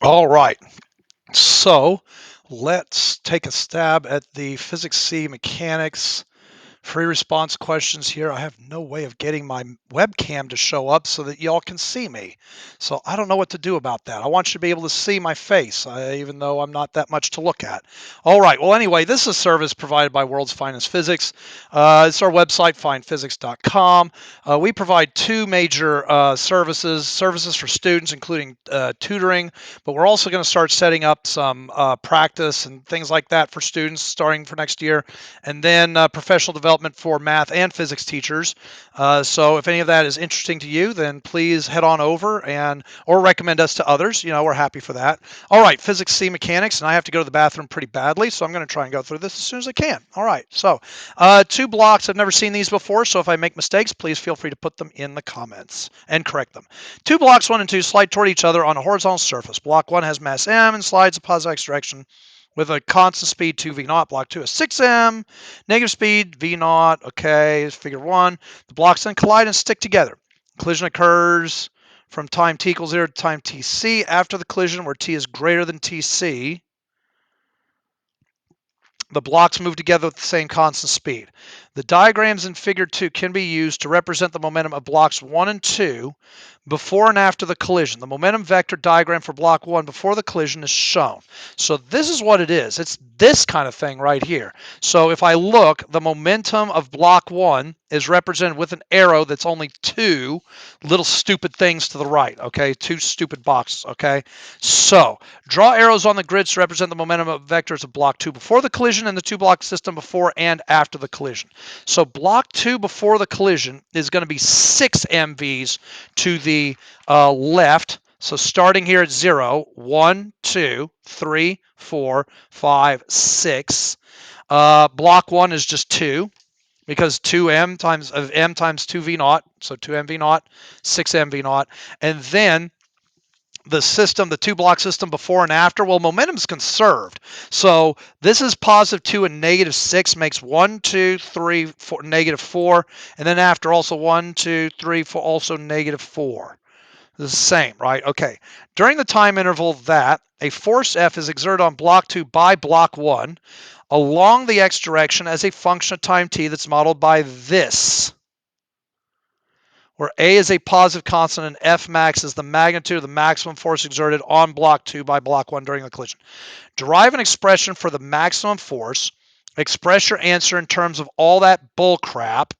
All right, so let's take a stab at the Physics C mechanics free response questions here. I have no way of getting my webcam to show up so that y'all can see me. So I don't know what to do about that. I want you to be able to see my face, even though I'm not that much to look at. All right. Well, anyway, this is a service provided by World's Finest Physics. It's our website, findphysics.com. We provide two major services for students, including tutoring, but we're also going to start setting up some practice and things like that for students starting for next year, and then professional development for math and physics teachers. So if any of that is interesting to you, then please head on over and or recommend us to others. We're happy for that. All right, Physics C mechanics, and I have to go to the bathroom pretty badly, so I'm going to try and go through this as soon as I can. All right, so two blocks. I've never seen these before, so if I make mistakes, please feel free to put them in the comments and correct them. Two blocks, 1 and 2, slide toward each other on a horizontal surface. Block 1 has mass m and slides in positive x direction with a constant speed 2v naught. Block 2 is 6m, negative speed v naught. Okay, figure 1. The blocks then collide and stick together. Collision occurs from time t equals 0 to time tc. After the collision, where t is greater than tc, the blocks move together with the same constant speed. The diagrams in figure 2 can be used to represent the momentum of blocks 1 and 2 before and after the collision. The momentum vector diagram for block 1 before the collision is shown. So this is what it is. It's this kind of thing right here. So if I look, the momentum of block 1 is represented with an arrow that's only two little stupid things to the right, okay? Two stupid boxes, okay? So draw arrows on the grids to represent the momentum of vectors of block 2 before the collision and the two block system before and after the collision. So block 2 before the collision is going to be 6 MVs to the left. So starting here at 0, 1, 2, 3, 4, 5, 6. Block 1 is just 2 because 2m times of m times 2v naught, so 2mv naught, 6mv naught. And then the system, the two block system before and after, well, momentum's conserved. So this is positive 2 and negative 6 makes 1, 2, 3, 4, negative 4. And then after also 1, 2, 3, 4, also negative 4. This is the same, right? Okay. During the time interval that a force F is exerted on block 2 by block 1 along the x direction as a function of time t that's modeled by this, where A is a positive constant and F max is the magnitude of the maximum force exerted on block 2 by block 1 during the collision. Derive an expression for the maximum force. Express your answer in terms of all that bull crap.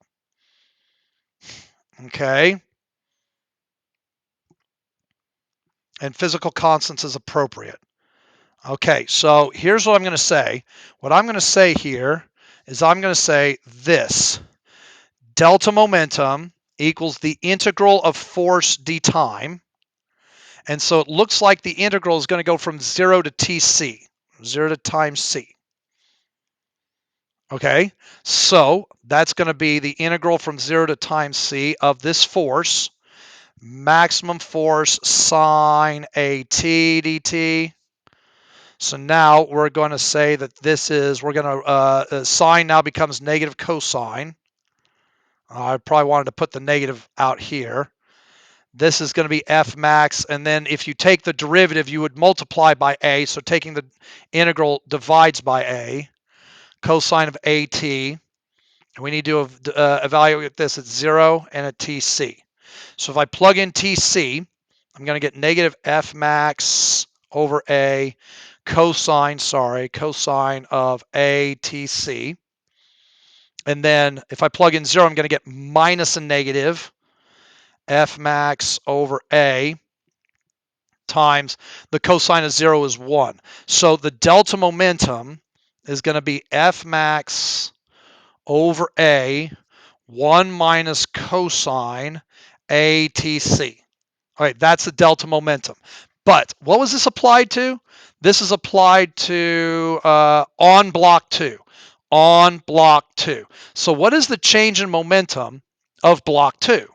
Okay. And physical constants is appropriate. Okay, so here's what I'm going to say. What I'm going to say here is I'm going to say this. Delta momentum equals the integral of force d time. And so it looks like the integral is going to go from 0 to tc, 0 to time c. Okay, so that's going to be the integral from 0 to time c of this force, maximum force sine at dt. So now we're going to say that this is, we're going to, sine now becomes negative cosine. I probably wanted to put the negative out here. This is going to be F max, and then if you take the derivative, you would multiply by A, so taking the integral divides by A, cosine of AT. We need to evaluate this at 0 and at TC. So if I plug in TC, I'm going to get negative F max over A cosine of ATC. And then if I plug in 0, I'm going to get minus a negative F max over A times the cosine of 0 is 1. So the delta momentum is going to be F max over A 1 minus cosine ATC. All right, that's the delta momentum. But what was this applied to? This is applied to on block 2. On block 2. So what is the change in momentum of block 2?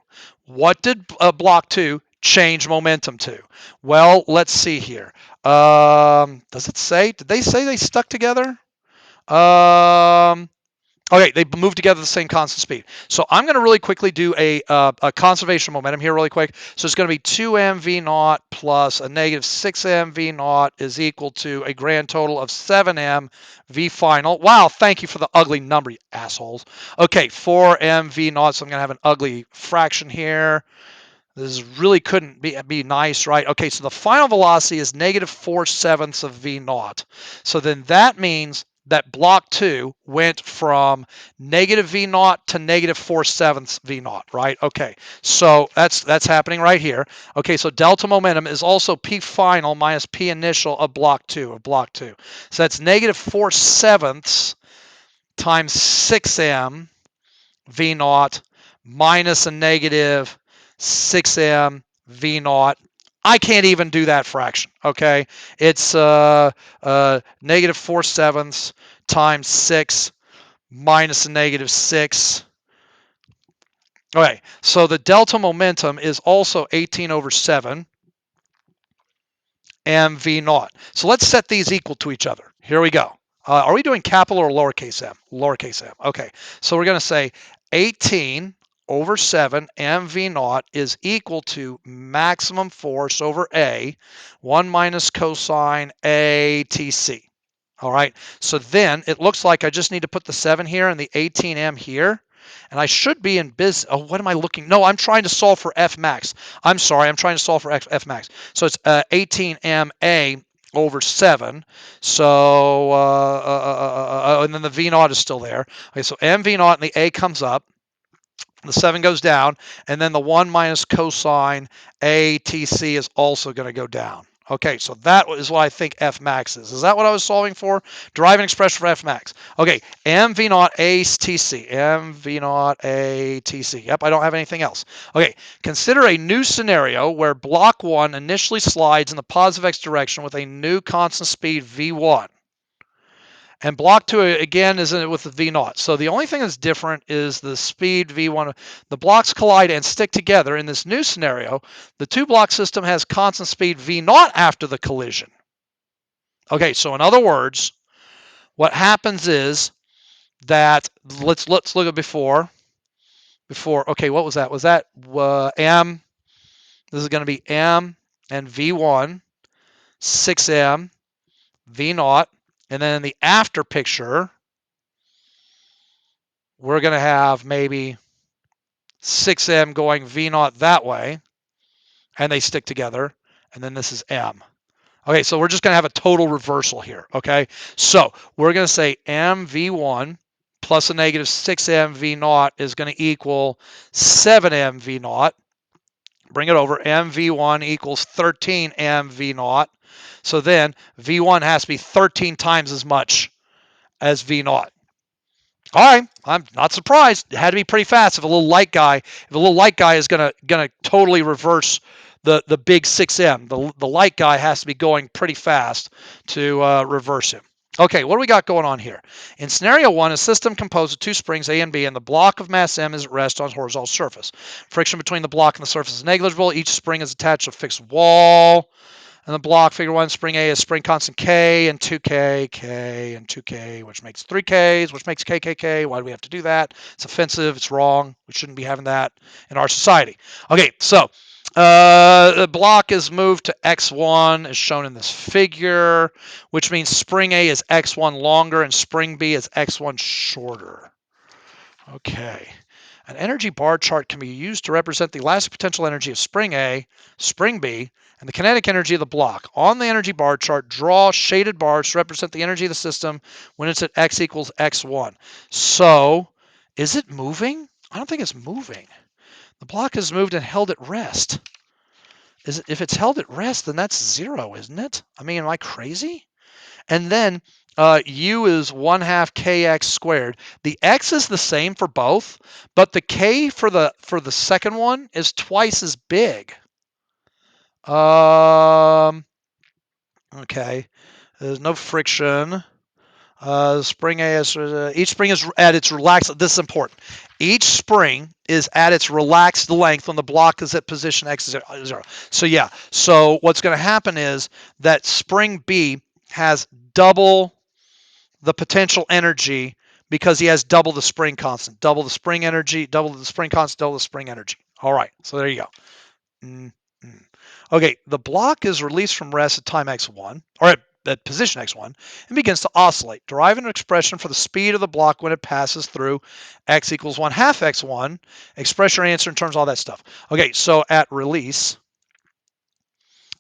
What did block 2 change momentum to? Well, let's see here. Does it say? Did they say they stuck together? Um, Okay, they move together the same constant speed. So I'm going to really quickly do a conservation momentum here really quick. So it's going to be 2m v naught plus a negative 6m v naught is equal to a grand total of 7m v final. Wow, thank you for the ugly number, you assholes. Okay, 4m v naught, so I'm going to have an ugly fraction here. This really couldn't be nice, right? Okay, so the final velocity is negative 4/7 of v naught. So then that means that block 2 went from negative v naught to negative 4/7 v naught, right? Okay, so that's happening right here. Okay, so delta momentum is also p final minus p initial of block 2. So that's negative 4/7 times 6m v naught minus a negative 6m v naught. I can't even do that fraction, okay? It's negative 4/7 times 6 minus a negative 6. Okay, so the delta momentum is also 18 over 7 mv naught. So let's set these equal to each other. Here we go. Are we doing capital or lowercase m? Lowercase m. Okay, so we're going to say 18 over 7 mv naught is equal to maximum force over A, 1 minus cosine A TC. All right, so then it looks like I just need to put the 7 here and the 18m here. And I should be in biz. Oh, what am I looking? No, I'm trying to solve for F max. I'm sorry, I'm trying to solve for F max. So it's 18ma over 7. So, and then the V naught is still there. Okay, so m V naught and the A comes up. The 7 goes down, and then the 1 minus cosine ATC is also going to go down. Okay, so that is what I think F max is. Is that what I was solving for? Derive an expression for F max. Okay, MV naught ATC. MV naught ATC. Yep, I don't have anything else. Okay, consider a new scenario where block 1 initially slides in the positive x direction with a new constant speed V1. And block 2 again is with the V naught. So the only thing that's different is the speed V1. The blocks collide and stick together. In this new scenario, the two block system has constant speed V naught after the collision. Okay, so in other words, what happens is that let's look at before. Okay, what was that? Was that M? This is going to be M and V1, 6M, V naught, and then in the after picture, we're going to have maybe 6m going v naught that way, and they stick together, and then this is m. Okay, so we're just going to have a total reversal here, okay? So we're going to say mv1 plus a negative 6m v naught is going to equal 7m v naught. Bring it over, mv1 equals 13m v naught. So then v1 has to be 13 times as much as v naught. All right, I'm not surprised. It had to be pretty fast. If a little light guy is gonna totally reverse the big 6M, the light guy has to be going pretty fast to reverse him. Okay, what do we got going on here? In scenario 1, a system composed of two springs A and B, and the block of mass M is at rest on a horizontal surface. Friction between the block and the surface is negligible. Each spring is attached to a fixed wall. And the block, figure 1, spring A is spring constant K and 2K, K and 2K, which makes 3Ks, which makes KKK. Why do we have to do that? It's offensive. It's wrong. We shouldn't be having that in our society. Okay, so the block is moved to X1 as shown in this figure, which means spring A is X1 longer and spring B is X1 shorter. Okay. An energy bar chart can be used to represent the elastic potential energy of spring A, spring B, and the kinetic energy of the block. On the energy bar chart, draw shaded bars to represent the energy of the system when it's at x equals x1. So, is it moving? I don't think it's moving. The block is moved and held at rest. If it's held at rest, then that's 0, isn't it? I mean, am I crazy? And then u is 1/2 kx squared. The x is the same for both, but the k for the second one is twice as big. Okay, there's no friction. Spring A is each spring is at its relaxed. This is important. Each spring is at its relaxed length when the block is at position x is 0. So yeah. So what's going to happen is that spring B has double the potential energy because he has double the spring constant, double the spring energy, double the spring constant, double the spring energy. All right, so there you go. Mm, mm. Okay, the block is released from rest at time x1, or at position x1, and begins to oscillate, deriving an expression for the speed of the block when it passes through x equals 1/2 x1. Express your answer in terms of all that stuff. Okay, so at release,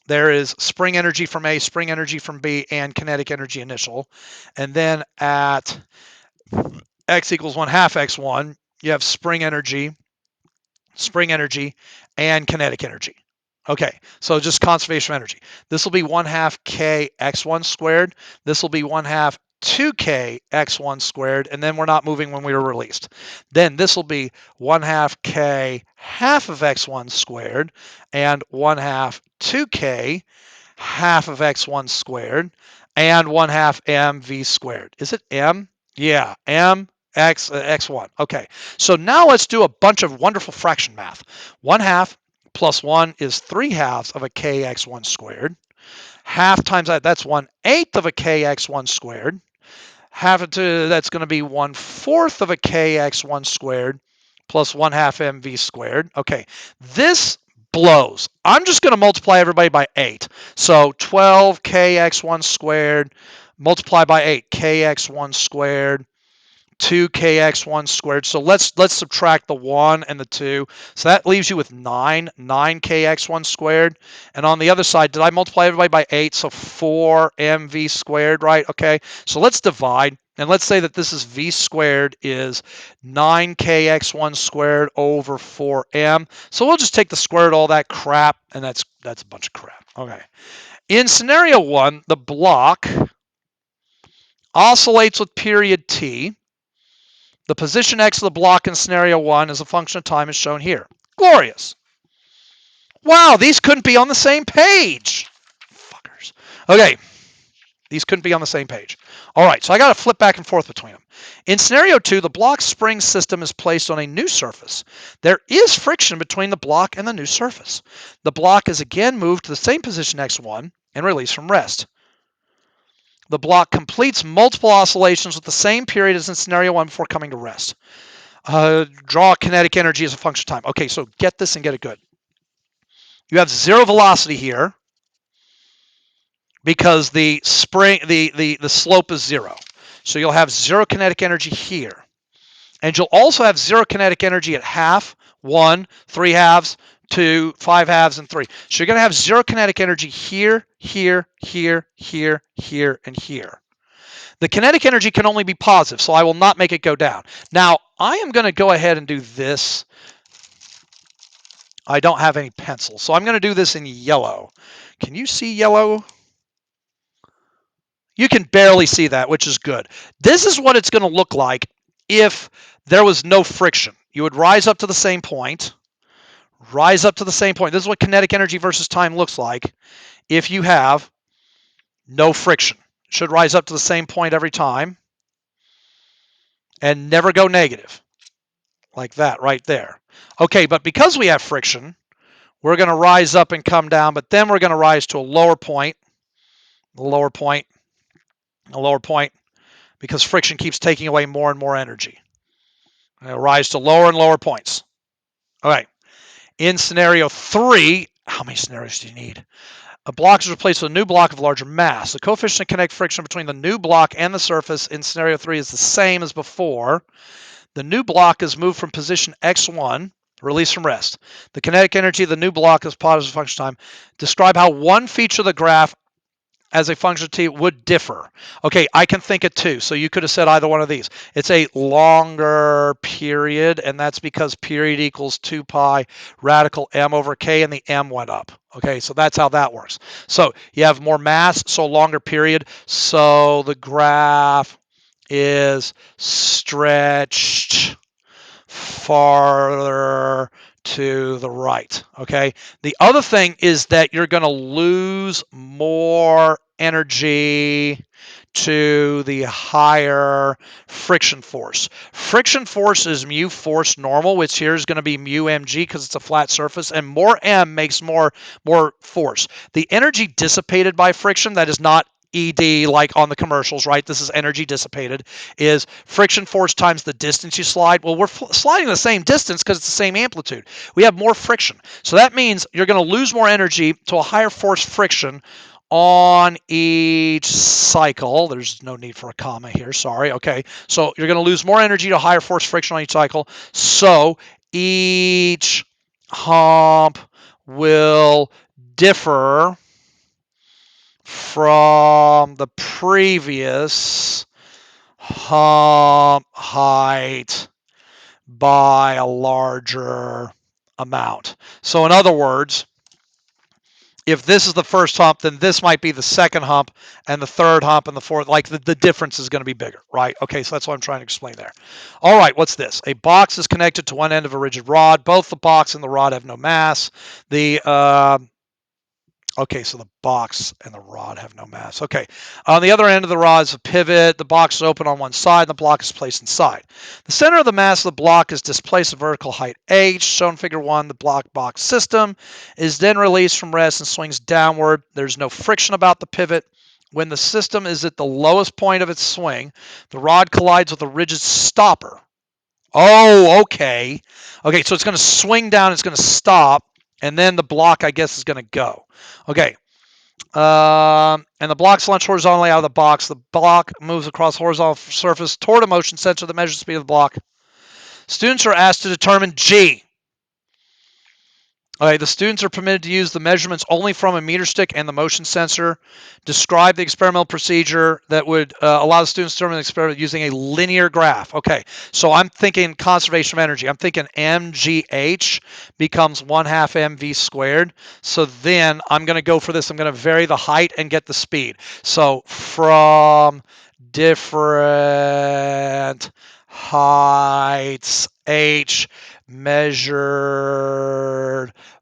there is spring energy from A, spring energy from B, and kinetic energy initial. And then at x equals 1/2 x1, you have spring energy, and kinetic energy. Okay, so just conservation of energy. This will be 1/2 k x1 squared. This will be 1/2 2k x1 squared, and then we're not moving when we were released. Then this will be 1/2 k half of x1 squared and 1/2 2k half of x1 squared and 1/2 mv squared. Is it m? Yeah, m x1. Okay, so now let's do a bunch of wonderful fraction math. 1/2 plus 1 is 3/2 of a kx1 squared. Half times that, that's 1/8 of a kx1 squared. Half it to, that's going to be 1/4 of a kx1 squared plus 1/2 mv squared. Okay, this blows. I'm just going to multiply everybody by 8. So 12 kx1 squared multiplied by 8, kx1 squared 2kx1 squared. So let's subtract the 1 and the 2. So that leaves you with 9kx1 squared. And on the other side, did I multiply everybody by 8? So 4mv squared, right? Okay, so let's divide. And let's say that this is v squared is 9kx1 squared over 4m. So we'll just take the square root of all that crap, and that's a bunch of crap. Okay. In scenario 1, the block oscillates with period t. The position x of the block in scenario 1 as a function of time is shown here. Glorious. Wow, these couldn't be on the same page. Fuckers. Okay, these couldn't be on the same page. All right, so I got to flip back and forth between them. In scenario 2, the block spring system is placed on a new surface. There is friction between the block and the new surface. The block is again moved to the same position x1 and released from rest. The block completes multiple oscillations with the same period as in scenario 1 before coming to rest. Draw kinetic energy as a function of time. Okay, so get this and get it good. You have zero velocity here because the spring, the slope is 0. So you'll have zero kinetic energy here. And you'll also have zero kinetic energy at half, 1, 3/2, 2, 5/2, and 3. So you're going to have zero kinetic energy here, here, here, here, here, and here. The kinetic energy can only be positive, so I will not make it go down. Now, I am going to go ahead and do this. I don't have any pencils, so I'm going to do this in yellow. Can you see yellow? You can barely see that, which is good. This is what it's going to look like if there was no friction. You would rise up to the same point, rise up to the same point. This is what kinetic energy versus time looks like if you have no friction. It should rise up to the same point every time and never go negative, like that right there. Okay, but because we have friction, we're going to rise up and come down, but then we're going to rise to a lower point, a lower point, a lower point, because friction keeps taking away more and more energy. It'll rise to lower and lower points. All right. In scenario 3, how many scenarios do you need? A block is replaced with a new block of larger mass. The coefficient of kinetic friction between the new block and the surface in scenario 3 is the same as before. The new block is moved from position x1, release from rest. The kinetic energy of the new block is positive function time. Describe how one feature of the graph as a function of t would differ. Okay, I can think it too. So you could have said either one of these. It's a longer period, and that's because period equals 2 pi radical m over k, and the m went up. Okay, so that's how that works. So you have more mass, so longer period. So the graph is stretched farther to the right. Okay. The other thing is that you're going to lose more energy to the higher friction force. Friction force is mu force normal, which here is going to be mu mg because it's a flat surface, and more m makes more force. The energy dissipated by friction, that is not ED, like on the commercials, right? This is energy dissipated, is friction force times the distance you slide. Well, we're sliding the same distance because it's the same amplitude. We have more friction. So that means you're going to lose more energy to a higher force friction on each cycle. There's no need for a comma here, sorry. Okay, so you're going to lose more energy to higher force friction on each cycle. So each hump will differ from the previous hump height by a larger amount. So in other words, if this is the first hump, then this might be the second hump and the third hump and the fourth. Like the difference is going to be bigger, right? Okay, so that's what I'm trying to explain there. All right, what's this? A box is connected to one end of a rigid rod. Both the box and the rod have no mass. Okay, so the box and the rod have no mass. Okay, on the other end of the rod is a pivot. The box is open on one side, and the block is placed inside. The center of the mass of the block is displaced at vertical height h, shown in Figure 1. The block box system is then released from rest and swings downward. There's no friction about the pivot. When the system is at the lowest point of its swing, the rod collides with a rigid stopper. Oh, okay. Okay, so it's going to swing down, it's going to stop, and then the block, I guess, is going to go. Okay. And the block's launched horizontally out of the box. The block moves across the horizontal surface toward a motion sensor that measures the speed of the block. Students are asked to determine G. Okay, the students are permitted to use the measurements only from a meter stick and the motion sensor. Describe the experimental procedure that would allow the students to determine the experiment using a linear graph. Okay, so I'm thinking conservation of energy. I'm thinking mgh becomes 1/2 mv squared. So then I'm going to go for this. I'm going to vary the height and get the speed. So from different heights h measured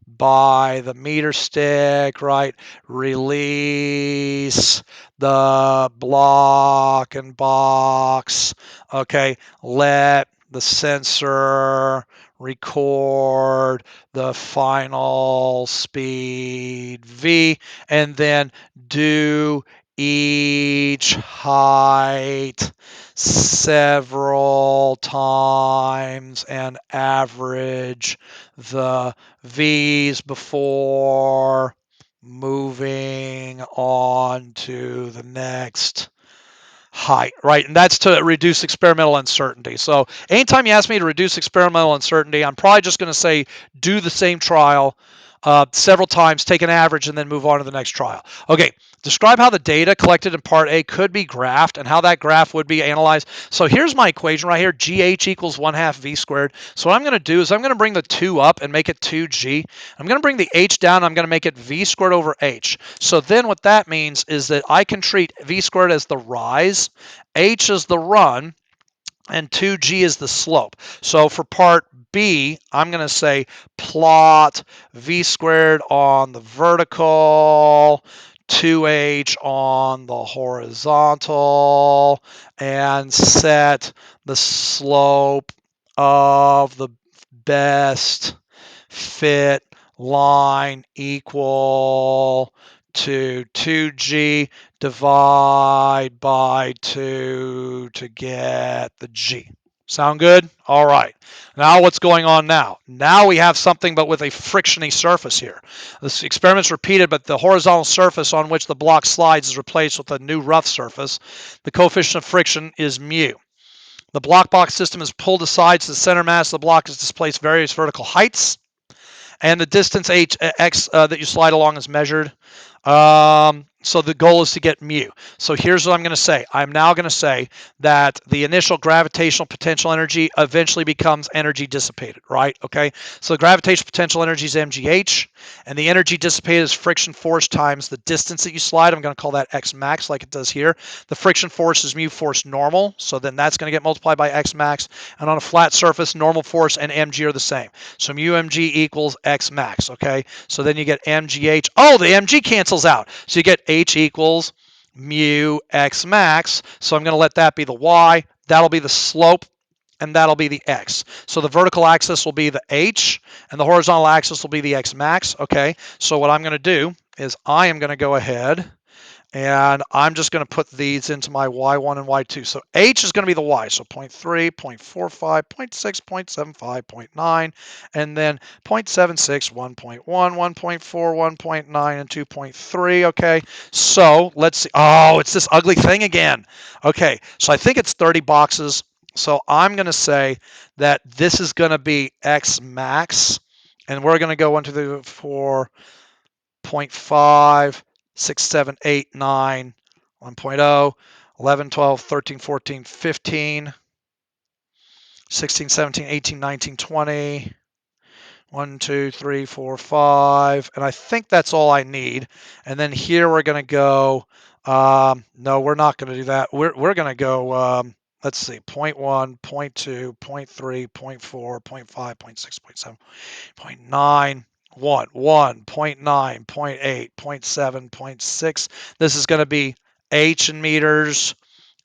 by the meter stick, right? Release the block and box. Okay, let the sensor record the final speed v, and then do each height several times and average the V's before moving on to the next height, right? And that's to reduce experimental uncertainty. So anytime you ask me to reduce experimental uncertainty, I'm probably just going to say do the same trial several times, take an average, and then move on to the next trial. Okay, describe how the data collected in part A could be graphed and how that graph would be analyzed. So here's my equation right here, GH equals 1/2 V squared. So what I'm going to do is I'm going to bring the 2 up and make it 2G. I'm going to bring the H down. I'm going to make it V squared over H. So then what that means is that I can treat V squared as the rise, H is the run, and 2G is the slope. So for part B, I'm going to say plot V squared on the vertical, 2H on the horizontal, and set the slope of the best fit line equal to 2G, divide by 2 to get the G. Sound good? All right. Now what's going on now? Now we have something but with a frictiony surface here. This experiment's repeated, but the horizontal surface on which the block slides is replaced with a new rough surface. The coefficient of friction is mu. The block box system is pulled aside so the center mass of the block is displaced various vertical heights, and the distance x that you slide along is measured. So the goal is to get mu. So here's what I'm going to say. I'm now going to say that the initial gravitational potential energy eventually becomes energy dissipated, right? Okay. So the gravitational potential energy is mgh, and the energy dissipated is friction force times the distance that you slide. I'm going to call that x max, like it does here. The friction force is mu force normal, so then that's going to get multiplied by x max. And on a flat surface, normal force and mg are the same. So mu mg equals x max. Okay. So then you get mgh. Oh, the mg cancels out. So you get h equals mu x max. So I'm going to let that be the y. That'll be the slope, and that'll be the x. So the vertical axis will be the h, and the horizontal axis will be the x max. Okay. So what I'm going to do is I am going to go ahead And I'm just going to put these into my y1 and y2. So h is going to be the y. So 0.3, 0.45, 0.6, 0.75, 0.9, and then 0.76, 1.1, 1.4, 1.9, and 2.3. Okay, so let's see. Oh, it's this ugly thing again. Okay, so I think it's 30 boxes. So I'm going to say that this is going to be x max. And we're going to go into the for 0.5, 6, 7, 8, 9, 1.0, 11, 12, 13, 14, 15, 16, 17, 18, 19, 20, 1, 2, 3, 4, 5. And I think that's all I need. And then here we're going to go, no, we're not going to do that. We're going to go, let's see, 0.1, 0.2, 0.3, 0.4, 0.5, 0.6, 0.7. 0.9, 1, 1, 0.9, 0.8, 0.7, 0.6. This is going to be H in meters,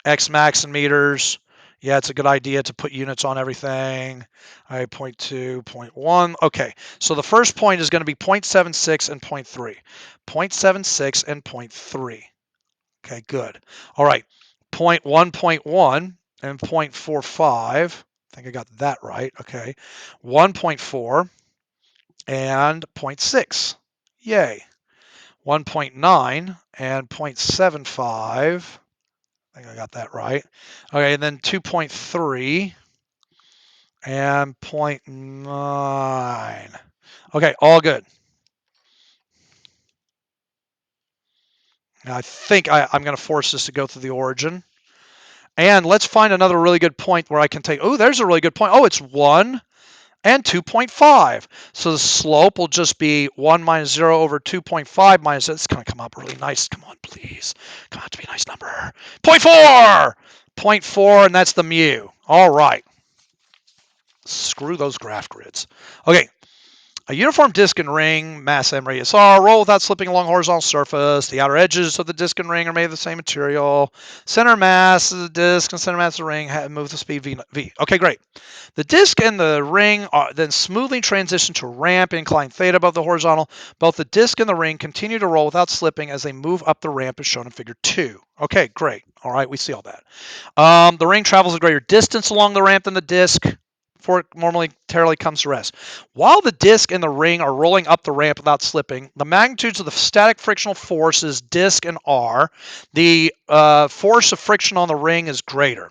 X max in meters. Yeah, it's a good idea to put units on everything. All right, 0.2, 0.1. Okay, so the first point is going to be 0.76 and 0.3. 0.76 and 0.3. Okay, good. All right, 0.1 and 0.45. I think I got that right. Okay, 1.4 and 0.6. Yay. 1.9 and 0.75. I think I got that right. Okay, and then 2.3 and 0.9. Okay, all good. Now I think I'm going to force this to go through the origin. And let's find another really good point where I can take, oh, there's a really good point. Oh, it's 1 and 2.5. So the slope will just be 1 minus 0 over 2.5 minus, it's going to come up really nice. Come on, please. Come on, to be a nice number. 0.4! 0.4, and that's the mu. All right. Screw those graph grids. Okay, a uniform disk and ring, mass m radius r, roll without slipping along a horizontal surface. The outer edges of the disk and ring are made of the same material. Center mass of the disk and center mass of the ring move with the speed v. Okay, great. The disk and the ring are then smoothly transition to ramp incline theta above the horizontal. Both the disk and the ring continue to roll without slipping as they move up the ramp as shown in figure 2. Okay, great. All right, we see all that. The ring travels a greater distance along the ramp than the disk before it momentarily comes to rest. While the disk and the ring are rolling up the ramp without slipping, the magnitudes of the static frictional forces, disk and r, the force of friction on the ring is greater.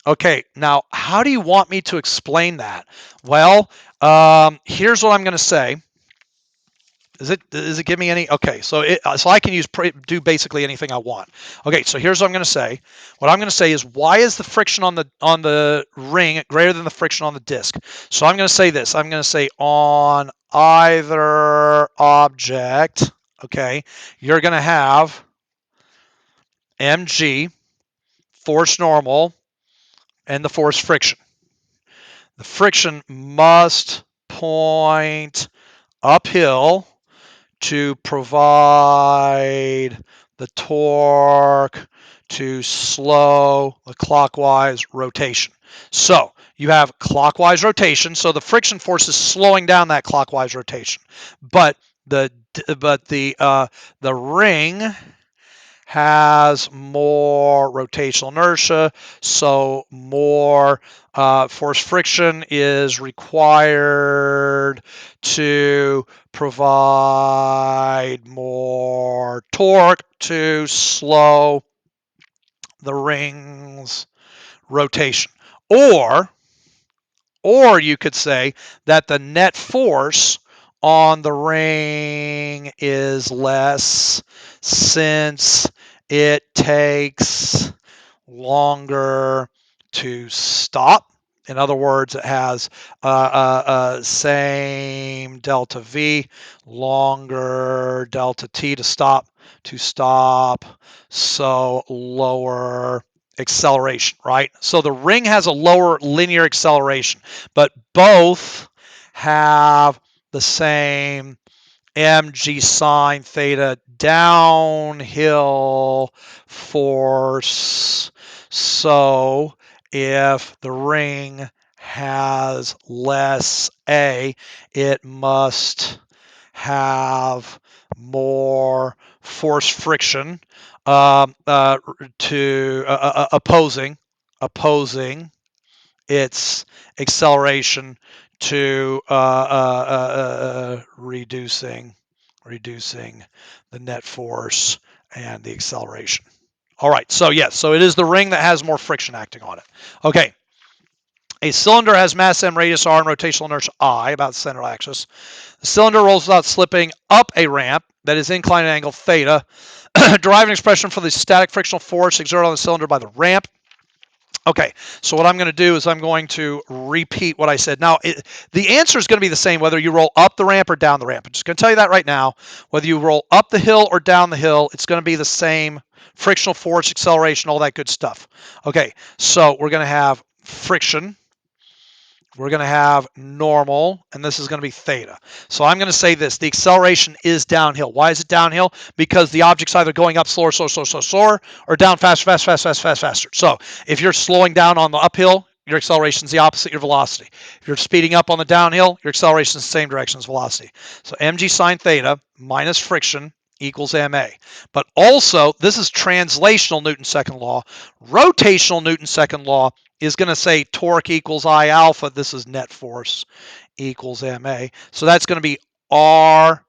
Okay, now how do you want me to explain that? Well, here's what I'm going to say. Does it give me any? Okay, so I can do basically anything I want. Okay, so here's what I'm going to say. What I'm going to say is, why is the friction on the ring greater than the friction on the disk? So I'm going to say this. I'm going to say on either object, okay, you're going to have mg, force normal, and the force friction. The friction must point uphill to provide the torque to slow the clockwise rotation. So you have clockwise rotation, so the friction force is slowing down that clockwise rotation. But the ring has more rotational inertia, so more force friction is required to provide more torque to slow the ring's rotation. Or you could say that the net force on the ring is less since it takes longer to stop. In other words, it has same delta V, longer delta T to stop, so lower acceleration, right? So the ring has a lower linear acceleration, but both have the same mg sine theta downhill force. So if the ring has less A, it must have more force friction to opposing its acceleration to reducing the net force and the acceleration. All right, so yes, so it is the ring that has more friction acting on it. Okay, a cylinder has mass m, radius r, and rotational inertia I, about the central axis. The cylinder rolls without slipping up a ramp that is inclined at angle theta. Derive an expression for the static frictional force exerted on the cylinder by the ramp. Okay, so what I'm going to do is I'm going to repeat what I said. Now, the answer is going to be the same whether you roll up the ramp or down the ramp. I'm just going to tell you that right now. Whether you roll up the hill or down the hill, it's going to be the same frictional force, acceleration, all that good stuff. Okay, so we're going to have friction. We're going to have normal, and this is going to be theta. So I'm going to say this. The acceleration is downhill. Why is it downhill? Because the object's either going up slower, or down faster. So if you're slowing down on the uphill, your acceleration is the opposite of your velocity. If you're speeding up on the downhill, your acceleration is the same direction as velocity. So mg sine theta minus friction equals ma. But also, this is translational Newton's second law. Rotational Newton's second law is going to say torque equals I alpha. This is net force equals ma. So that's going to be R.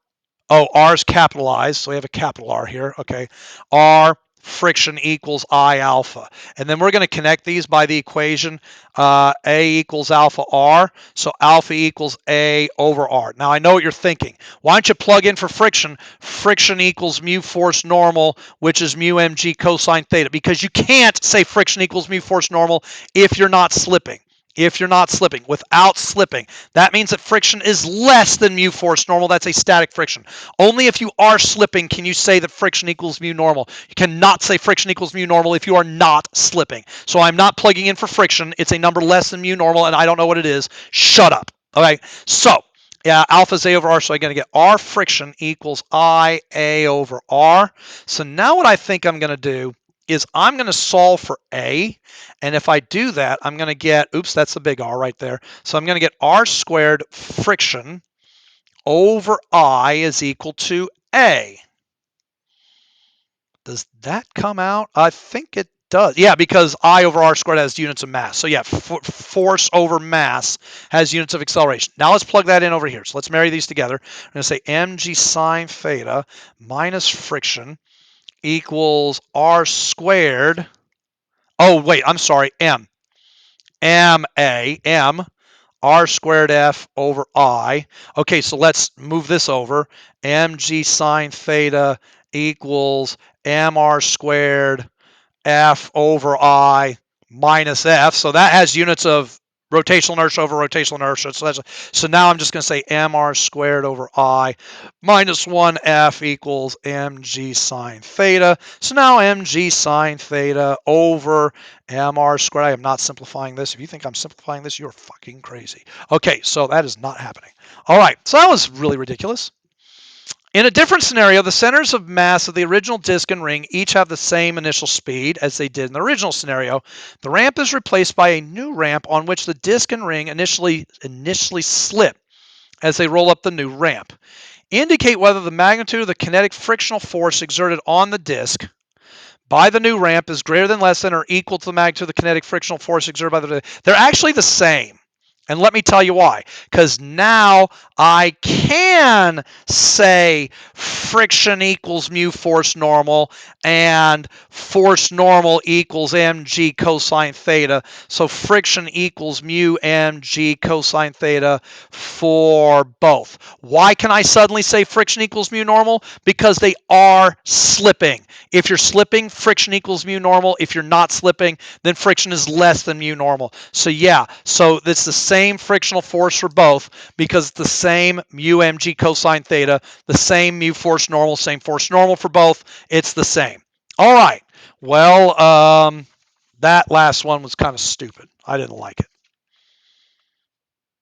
Oh, R is capitalized, so we have a capital R here. Okay, R friction equals I alpha. And then we're going to connect these by the equation A equals alpha R. So alpha equals A over R. Now I know what you're thinking. Why don't you plug in for friction? Friction equals mu force normal, which is mu mg cosine theta, because you can't say friction equals mu force normal if you're not slipping. If you're not slipping, without slipping, that means that friction is less than mu force normal. That's a static friction. Only if you are slipping can you say that friction equals mu normal. You cannot say friction equals mu normal if you are not slipping. So I'm not plugging in for friction. It's a number less than mu normal, and I don't know what it is. Shut up. Okay, so yeah, alpha is A over R, so I'm going to get R friction equals I A over R. So now what I think I'm going to do is I'm going to solve for A, and if I do that, I'm going to get, oops, that's the big R right there. So I'm going to get R squared friction over I is equal to A. Does that come out? I think it does. Yeah, because I over R squared has units of mass. So yeah, force over mass has units of acceleration. Now let's plug that in over here. So let's marry these together. I'm going to say mg sine theta minus friction equals R squared. Oh, wait, I'm sorry, M. M R squared F over I. Okay, so let's move this over. Mg sine theta equals mr squared F over I minus F. So that has units of rotational inertia over rotational inertia. So now I'm just going to say mr squared over I minus 1F equals mg sine theta. So now mg sine theta over mr squared. I am not simplifying this. If you think I'm simplifying this, you're fucking crazy. Okay, so that is not happening. All right, so that was really ridiculous. In a different scenario, the centers of mass of the original disk and ring each have the same initial speed as they did in the original scenario. The ramp is replaced by a new ramp on which the disk and ring initially slip as they roll up the new ramp. Indicate whether the magnitude of the kinetic frictional force exerted on the disk by the new ramp is greater than, less than, or equal to the magnitude of the kinetic frictional force exerted by the... They're actually the same. And let me tell you why. Because now I can say friction equals mu force normal and force normal equals mg cosine theta. So friction equals mu mg cosine theta for both. Why can I suddenly say friction equals mu normal? Because they are slipping. If you're slipping, friction equals mu normal. If you're not slipping, then friction is less than mu normal. So yeah, so it's the same frictional force for both because it's the same mu mg cosine theta, the same mu force normal, same force normal for both. It's the same. All right. Well, that last one was kind of stupid. I didn't like it.